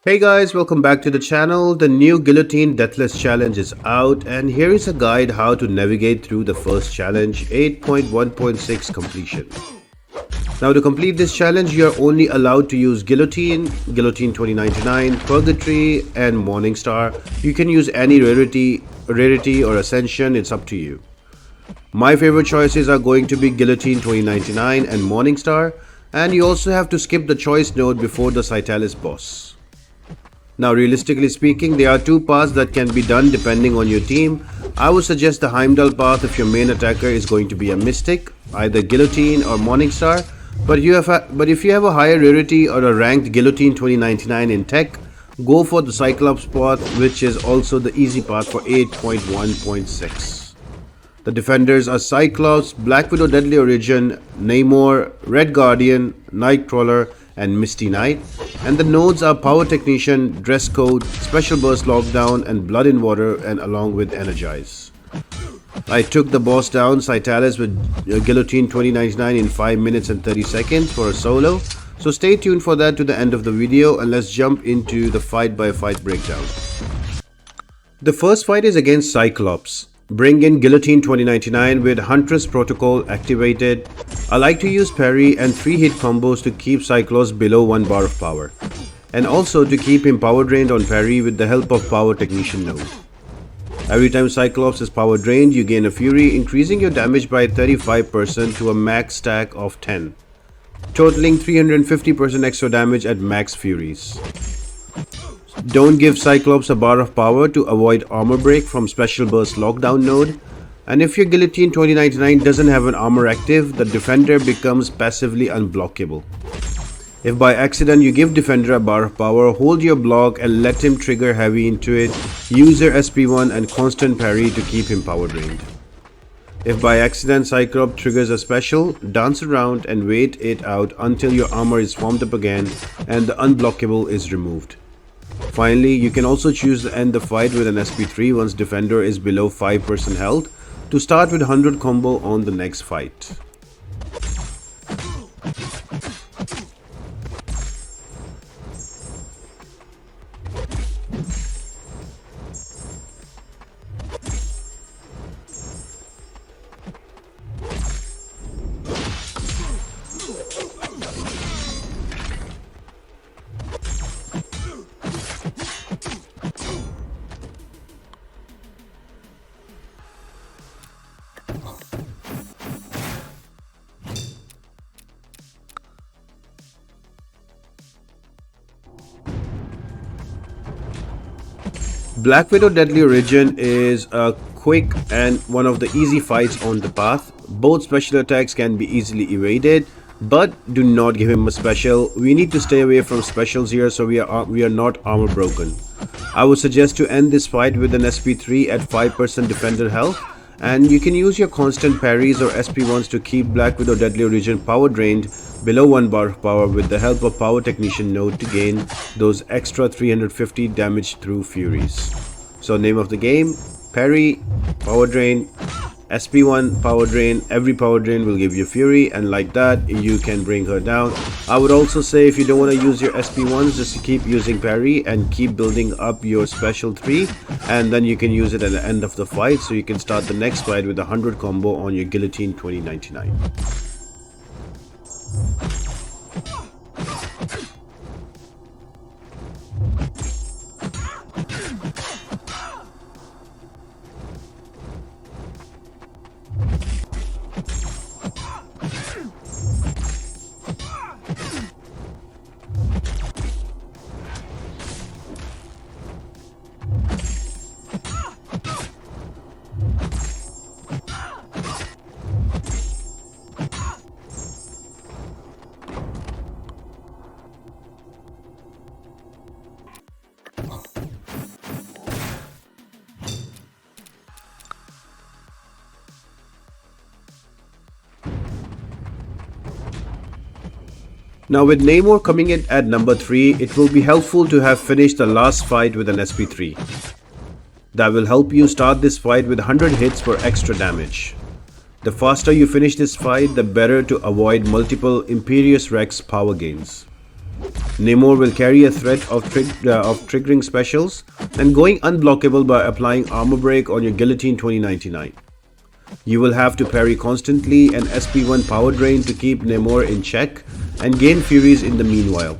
Hey guys, welcome back to the channel. The new Guillotine Deathless challenge is out, and here is a guide how to navigate through the first challenge 8.1.6 completion. Now to complete this challenge you are only allowed to use Guillotine, Guillotine 2099, Purgatory and Morningstar. You can use any rarity or Ascension, it's up to you. My favorite choices are going to be Guillotine 2099 and Morningstar, and you also have to skip the choice node before the Scytalis boss. Now realistically speaking, there are two paths that can be done depending on your team. I would suggest the Heimdall path if your main attacker is going to be a Mystic, either Guillotine or Morningstar. But if you have a higher rarity or a ranked Guillotine 2099 in tech, go for the Cyclops path, which is also the easy path for 8.1.6. The defenders are Cyclops, Black Widow Deadly Origin, Namor, Red Guardian, Nightcrawler and Misty Knight, and the nodes are Power Technician, Dress Code, Special Burst Lockdown and Blood in Water, and along with Energize. I took the boss down, Scytalis, with Guillotine 2099 in 5 minutes and 30 seconds for a solo, so stay tuned for that to the end of the video and let's jump into the fight by fight breakdown. The first fight is against Cyclops. Bring in Guillotine 2099 with Huntress Protocol activated. I like to use parry and 3-hit combos to keep Cyclops below 1 bar of power, and also to keep him power drained on parry with the help of Power Technician node. Every time Cyclops is power drained, you gain a Fury, increasing your damage by 35% to a max stack of 10, totaling 350% extra damage at max Furies. Don't give Cyclops a bar of power to avoid armor break from Special Burst Lockdown node, and if your Guillotine 2099 doesn't have an armor active, the defender becomes passively unblockable. If by accident you give defender a bar of power, hold your block and let him trigger heavy into it, use your SP1 and constant parry to keep him power drained. If by accident Cyclops triggers a special, dance around and wait it out until your armor is formed up again and the unblockable is removed. Finally, you can also choose to end the fight with an SP3 once defender is below 5% health to start with 100 combo on the next fight. Black Widow Deadly Origin is a quick and one of the easy fights on the path. Both special attacks can be easily evaded, but do not give him a special. We need to stay away from specials here so we are not armor broken. I would suggest to end this fight with an SP3 at 5% defender health, and you can use your constant parries or SP1s to keep Black Widow Deadly Origin power drained below 1 bar of power with the help of Power Technician node to gain those extra 350 damage through Furies. So name of the game, parry, power drain, SP1 power drain. Every power drain will give you Fury, and like that you can bring her down. I would also say if you don't want to use your SP1s, just keep using parry and keep building up your special 3, and then you can use it at the end of the fight so you can start the next fight with a 100 combo on your Guillotine 2099. Now with Namor coming in at number 3, it will be helpful to have finished the last fight with an SP3. That will help you start this fight with 100 hits for extra damage. The faster you finish this fight, the better to avoid multiple Imperious Rex power gains. Namor will carry a threat of triggering specials and going unblockable by applying armor break on your Guillotine 2099. You will have to parry constantly and SP1 power drain to keep Namor in check and gain Furies in the meanwhile.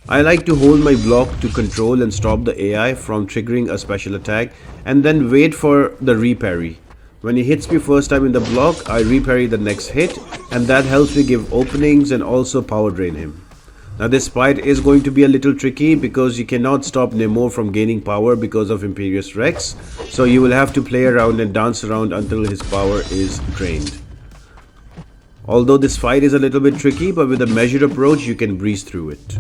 I like to hold my block to control and stop the AI from triggering a special attack and then wait for the reparry. When he hits me first time in the block, I reparry the next hit, and that helps me give openings and also power drain him. Now this fight is going to be a little tricky because you cannot stop Namor from gaining power because of Imperious Rex, so you will have to play around and dance around until his power is drained. Although this fight is a little bit tricky, but with a measured approach you can breeze through it.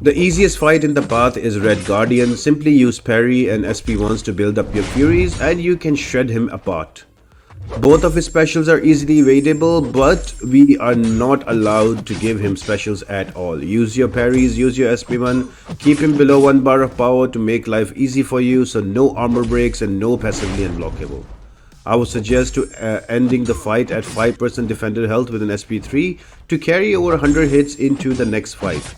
The easiest fight in the path is Red Guardian. Simply use parry and SP1s to build up your Furies and you can shred him apart. Both of his specials are easily evadable, but we are not allowed to give him specials at all. Use your parries, use your SP1, keep him below 1 bar of power to make life easy for you, so no armor breaks and no passively unblockable. I would suggest to ending the fight at 5% defender health with an SP3 to carry over 100 hits into the next fight.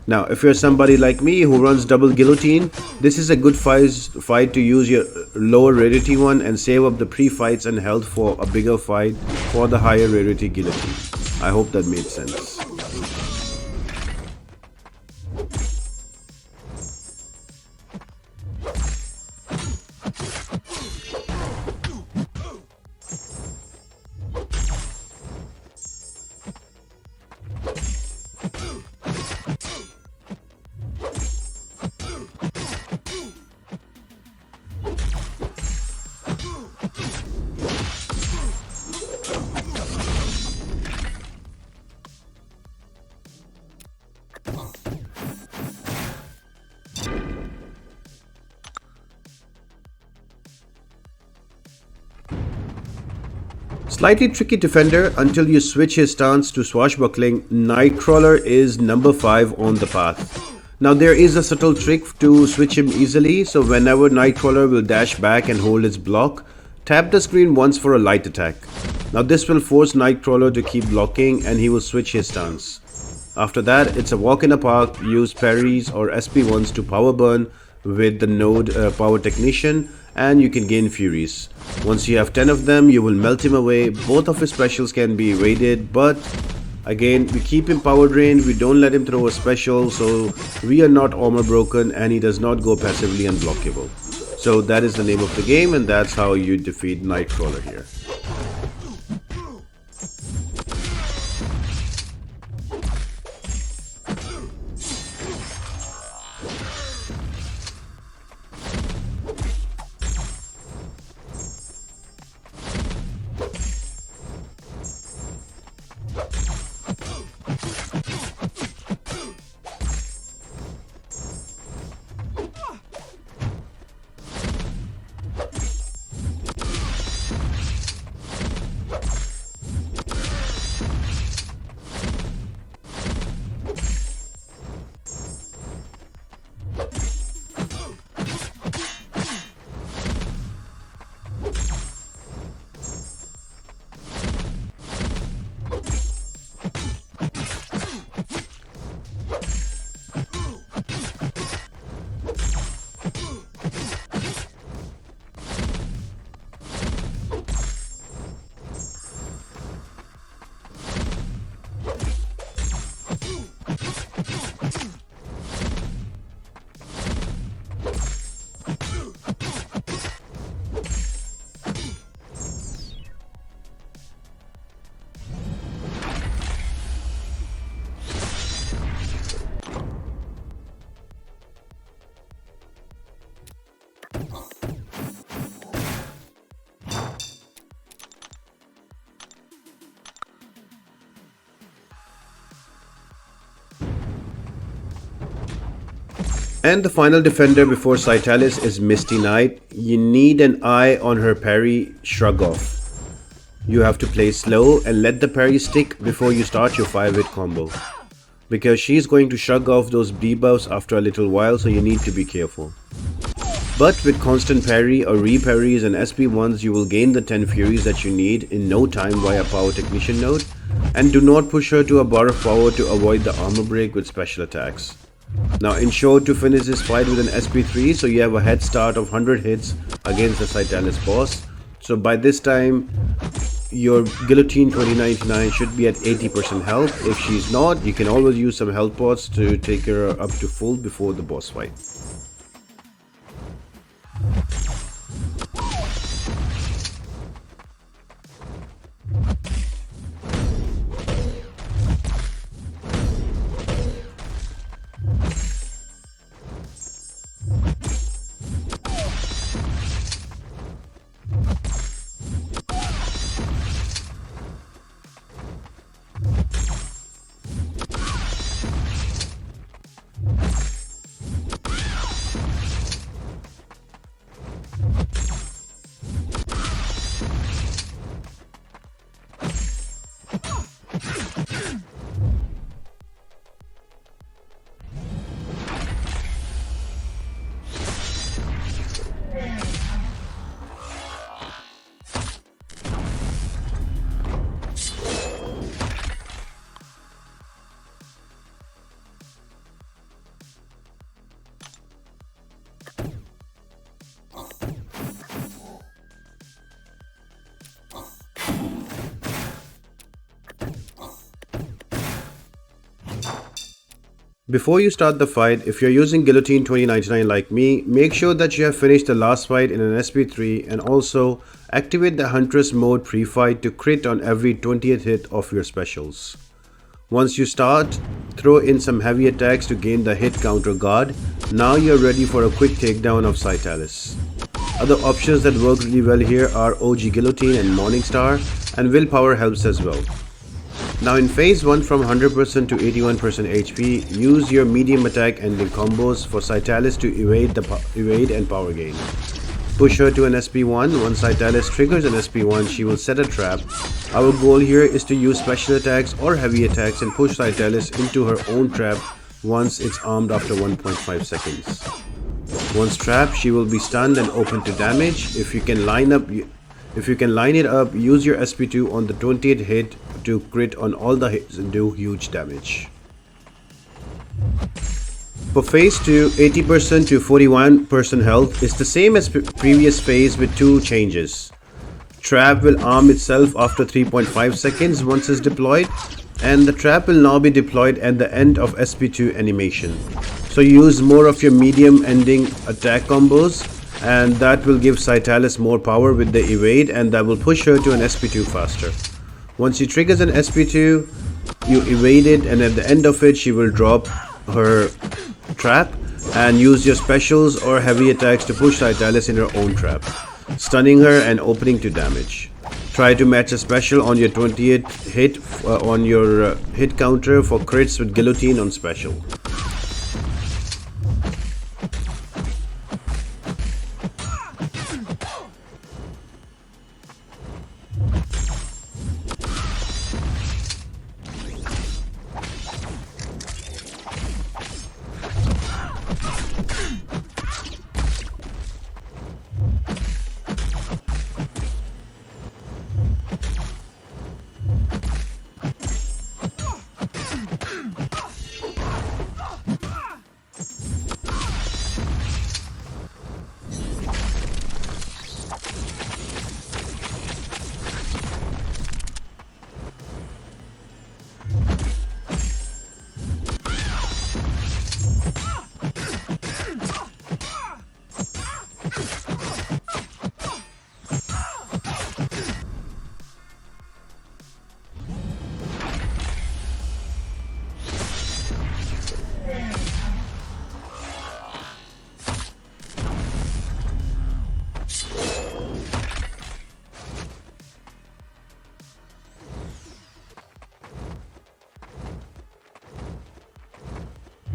Now, if you're somebody like me who runs double Guillotine, this is a good fight to use your lower rarity one and save up the pre-fights and health for a bigger fight for the higher rarity Guillotine. I hope that made sense. Slightly tricky defender until you switch his stance to swashbuckling. Nightcrawler is number 5 on the path. Now there is a subtle trick to switch him easily, so whenever Nightcrawler will dash back and hold its block, tap the screen once for a light attack. Now this will force Nightcrawler to keep blocking and he will switch his stance. After that, it's a walk in the park. Use parries or SP1s to power burn with the node power technician and you can gain Furies. Once you have 10 of them, you will melt him away. Both of his specials can be evaded, but again, we keep him power drained, we don't let him throw a special, so we are not armor broken and he does not go passively unblockable. So that is the name of the game and that's how you defeat Nightcrawler here. And the final defender before Scytalis is Misty Knight. You need an eye on her parry shrug off. You have to play slow and let the parry stick before you start your 5-hit combo, because she's going to shrug off those debuffs after a little while, so you need to be careful. But with constant parry or re-parries and SP1s, you will gain the 10 furies that you need in no time via power technician node, and do not push her to a bar of power to avoid the armor break with special attacks. Now ensure to finish this fight with an SP3 so you have a head start of 100 hits against the Scytalis boss. So by this time your Guillotine 2099 should be at 80% health. If she's not, you can always use some health pots to take her up to full before the boss fight. Before you start the fight, if you're using Guillotine 2099 like me, make sure that you have finished the last fight in an SP3, and also activate the Huntress mode pre-fight to crit on every 20th hit of your specials. Once you start, throw in some heavy attacks to gain the hit counter guard. Now you're ready for a quick takedown of Scytalis. Other options that work really well here are OG Guillotine and Morningstar, and willpower helps as well. Now in phase 1 from 100% to 81% HP, use your medium attack ending combos for Scytalis to evade and power gain. Push her to an SP1. Once Scytalis triggers an SP1, she will set a trap. Our goal here is to use special attacks or heavy attacks and push Scytalis into her own trap once it's armed after 1.5 seconds. Once trapped, she will be stunned and open to damage. If you can line it up, use your SP2 on the 20th hit to crit on all the hits and do huge damage. For phase 2, 80% to 41% health is the same as previous phase with 2 changes. Trap will arm itself after 3.5 seconds once it's deployed, and the trap will now be deployed at the end of SP2 animation. So use more of your medium ending attack combos, and that will give Scytalis more power with the evade, and that will push her to an SP2 faster. Once she triggers an SP2, you evade it, and at the end of it she will drop her trap and use your specials or heavy attacks to push Scytalis in her own trap, stunning her and opening to damage. Try to match a special on your 20th hit on your hit counter for crits with Guillotine on special.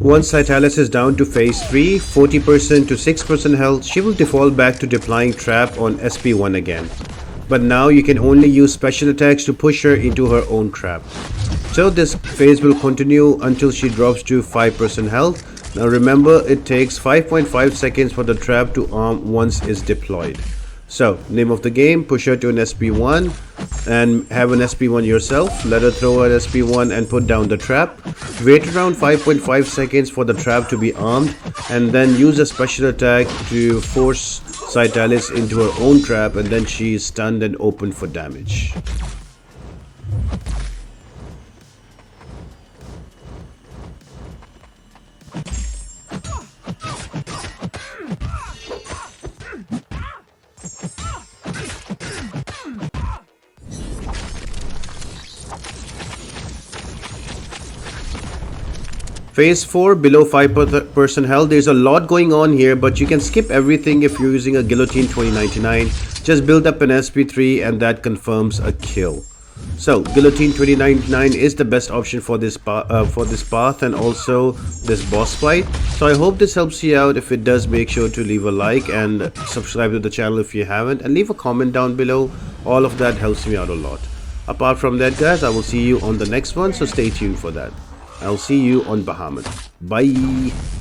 Once Scytalis is down to phase 3, 40% to 6% health, she will default back to deploying trap on SP1 again. But now you can only use special attacks to push her into her own trap. So this phase will continue until she drops to 5% health. Now remember, it takes 5.5 seconds for the trap to arm once it's deployed. So name of the game, push her to an SP1 and have an SP1 yourself. Let her throw an SP1 and put down the trap. Wait around 5.5 seconds for the trap to be armed and then use a special attack to force Scytalis into her own trap, and then she is stunned and open for damage. Phase 4 below 5% health. There's a lot going on here, but you can skip everything if you're using a Guillotine 2099. Just build up an SP3 and that confirms a kill. So Guillotine 2099 is the best option for this path and also this boss fight. So I hope this helps you out. If it does, make sure to leave a like and subscribe to the channel if you haven't, and leave a comment down below. All of that helps me out a lot. Apart from that, guys, I will see you on the next one, so stay tuned for that. I'll see you on Bahamut. Bye.